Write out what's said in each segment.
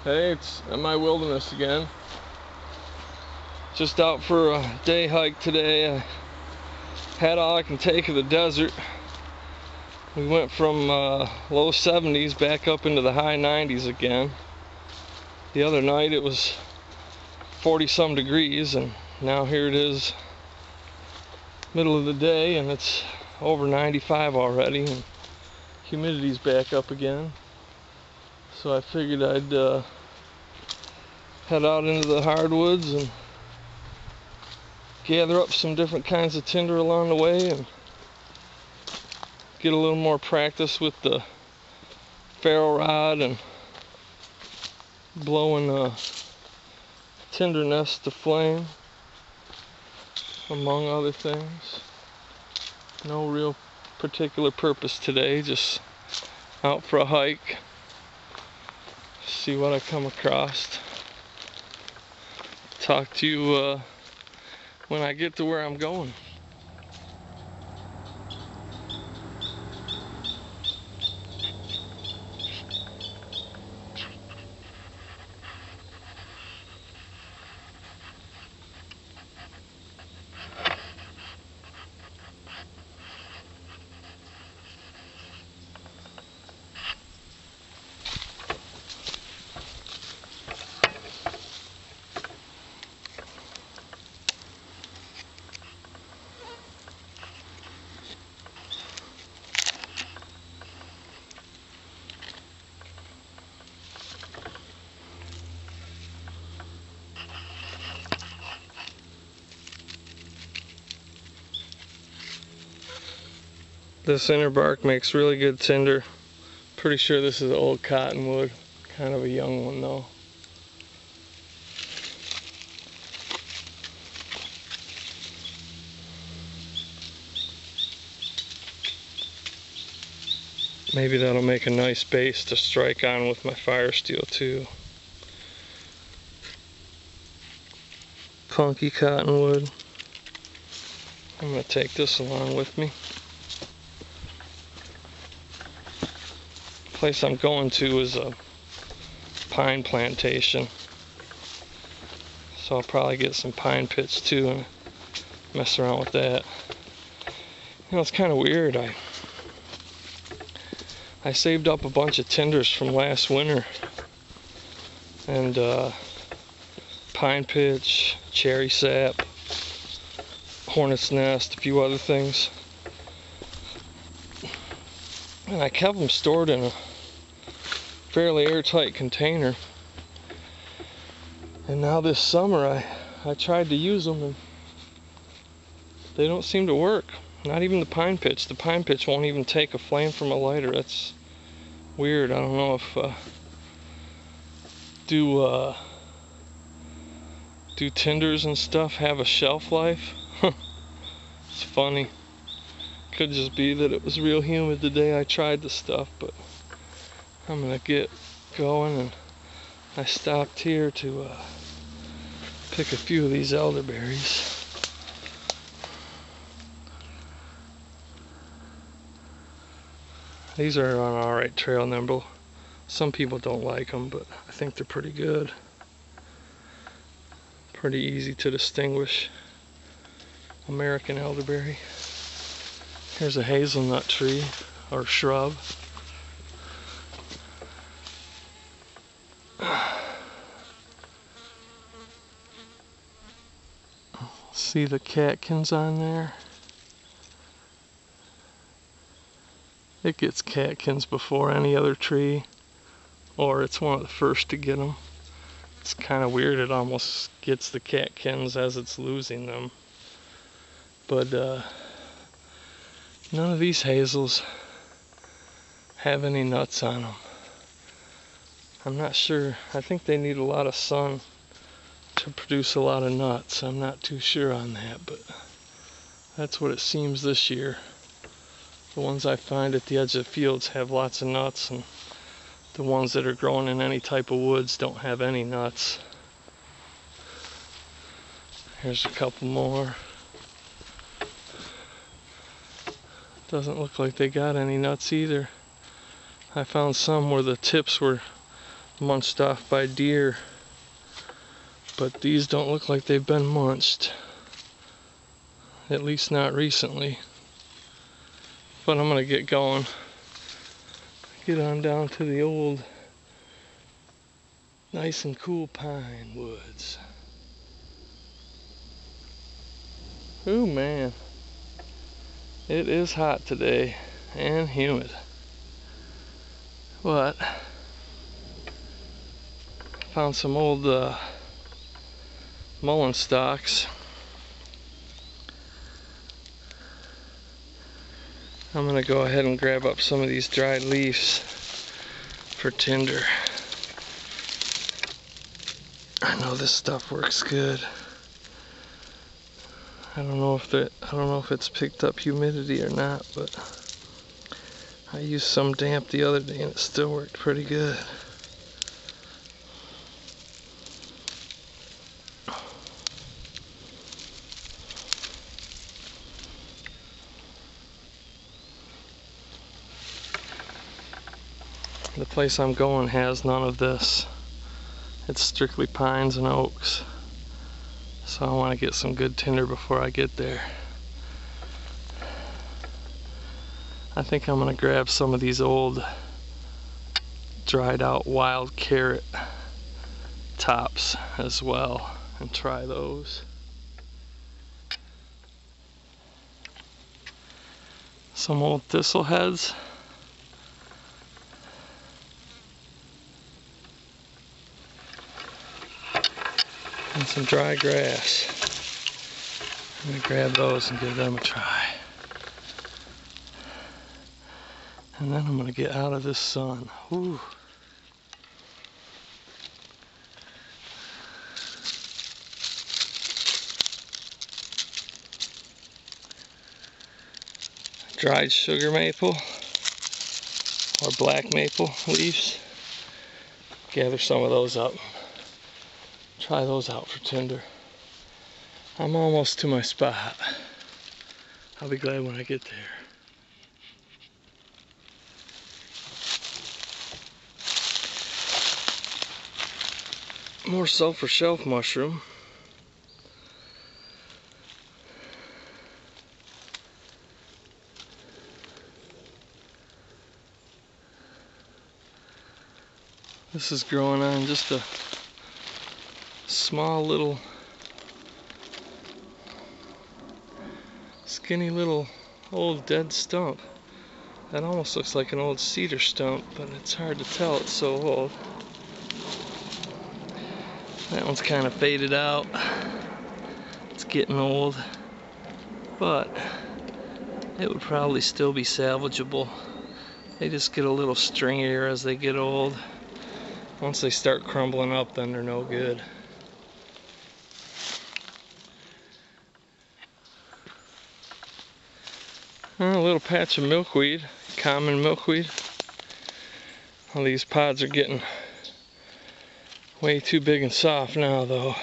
Hey, it's MiWilderness again. Just out for a day hike today. I had all I can take of the desert. We went from low 70s back up into the high 90s again. The other night it was 40 some degrees, and now here it is middle of the day and it's over 95 already, and humidity's back up again. So I figured I'd head out into the hardwoods and gather up some different kinds of tinder along the way and get a little more practice with the ferro rod and blowing a tinder nest to flame, among other things. No real particular purpose today, just out for a hike, see what I come across. Talk to you when I get to where I'm going. This inner bark makes really good tinder. Pretty sure this is old cottonwood, kind of a young one though. Maybe that'll make a nice base to strike on with my fire steel too. Punky cottonwood. I'm gonna take this along with me. The place I'm going to is a pine plantation, so I'll probably get some pine pitch too and mess around with that. You know, it's kind of weird. I saved up a bunch of tinders from last winter, and pine pitch, cherry sap, hornet's nest, a few other things, and I kept them stored in a fairly airtight container. And now this summer I tried to use them and they don't seem to work. Not even the pine pitch. The pine pitch won't even take a flame from a lighter. That's weird. I don't know if do tinders and stuff have a shelf life? It's funny. Could just be that it was real humid the day I tried the stuff, but I'm gonna get going, and I stopped here to pick a few of these elderberries. These are on an alright trail number. Some people don't like them, but I think they're pretty good. Pretty easy to distinguish. American elderberry. Here's a hazelnut tree, or shrub. See the catkins on there? It gets catkins before any other tree, or it's one of the first to get them. It's kind of weird, it almost gets the catkins as it's losing them. But none of these hazels have any nuts on them. I'm not sure. I think they need a lot of sun to produce a lot of nuts. I'm not too sure on that, but that's what it seems this year. The ones I find at the edge of the fields have lots of nuts, and the ones that are growing in any type of woods don't have any nuts. Here's a couple more. Doesn't look like they got any nuts either. I found some where the tips were munched off by deer. But these don't look like they've been munched. At least not recently. But I'm gonna get going. Get on down to the old, nice and cool pine woods. Ooh man, it is hot today and humid. But found some old mullein stalks. I'm gonna go ahead and grab up some of these dried leaves for tinder. I know this stuff works good. I don't know if it's picked up humidity or not, but I used some damp the other day and it still worked pretty good. The place I'm going has none of this. It's strictly pines and oaks. So I want to get some good tinder before I get there. I think I'm going to grab some of these old dried out wild carrot tops as well and try those. Some old thistle heads. And some dry grass. I'm going to grab those and give them a try. And then I'm going to get out of this sun. Ooh. Dried sugar maple or black maple leaves. Gather some of those up. Try those out for tinder. I'm almost to my spot. I'll be glad when I get there. More sulfur shelf mushroom. This is growing on just a small little, skinny little old dead stump. That almost looks like an old cedar stump, but it's hard to tell, it's so old. That one's kind of faded out. It's getting old, but it would probably still be salvageable. They just get a little stringier as they get old. Once they start crumbling up, then they're no good. A little patch of milkweed, common milkweed. All these pods are getting way too big and soft now though.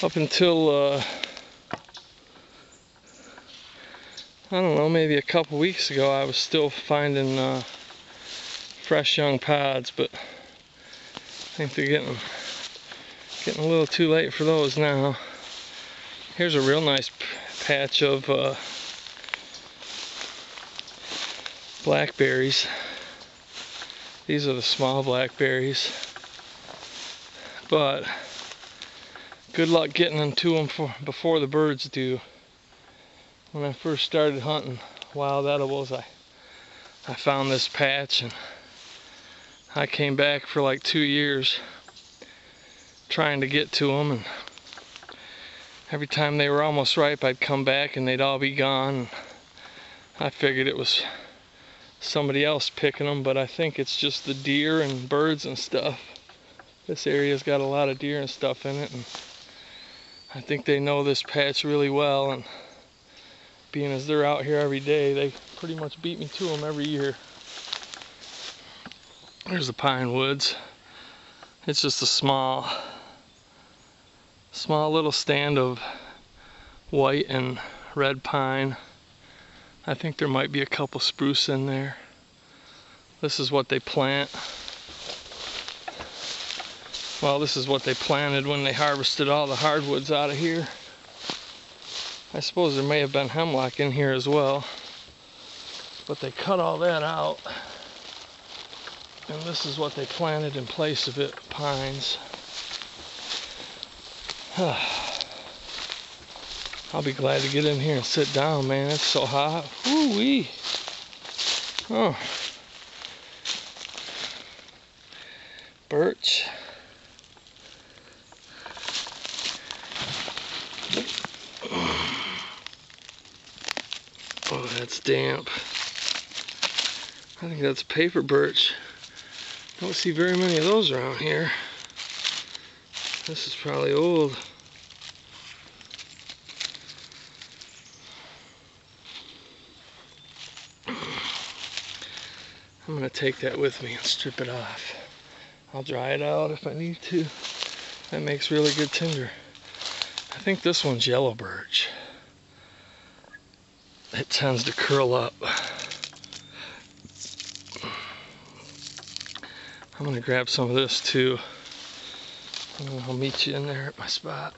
Up until, I don't know, maybe a couple weeks ago I was still finding fresh young pods, but I think they're getting a little too late for those now. Here's a real nice patch of blackberries. These are the small blackberries, but good luck getting them to them before the birds do. When I first started hunting wild edibles, I found this patch and I came back for like 2 years trying to get to them, and every time they were almost ripe I'd come back and they'd all be gone. I figured it was somebody else picking them, but I think it's just the deer and birds and stuff. This area's got a lot of deer and stuff in it, and I think they know this patch really well, and being as they're out here every day, they pretty much beat me to them every year. There's the pine woods. It's just a small little stand of white and red pine. I think there might be a couple spruce in there, This is what they plant. Well, this is what they planted when they harvested all the hardwoods out of here. I suppose there may have been hemlock in here as well, but they cut all that out. And this is what they planted in place of it, pines. I'll be glad to get in here and sit down, man. It's so hot. Woo-wee. Oh. Birch. Oh, that's damp. I think that's paper birch. Don't see very many of those around here. This is probably old. I'm gonna take that with me and strip it off. I'll dry it out if I need to. That makes really good tinder. I think this one's yellow birch. It tends to curl up. I'm gonna grab some of this too. I'll meet you in there at my spot.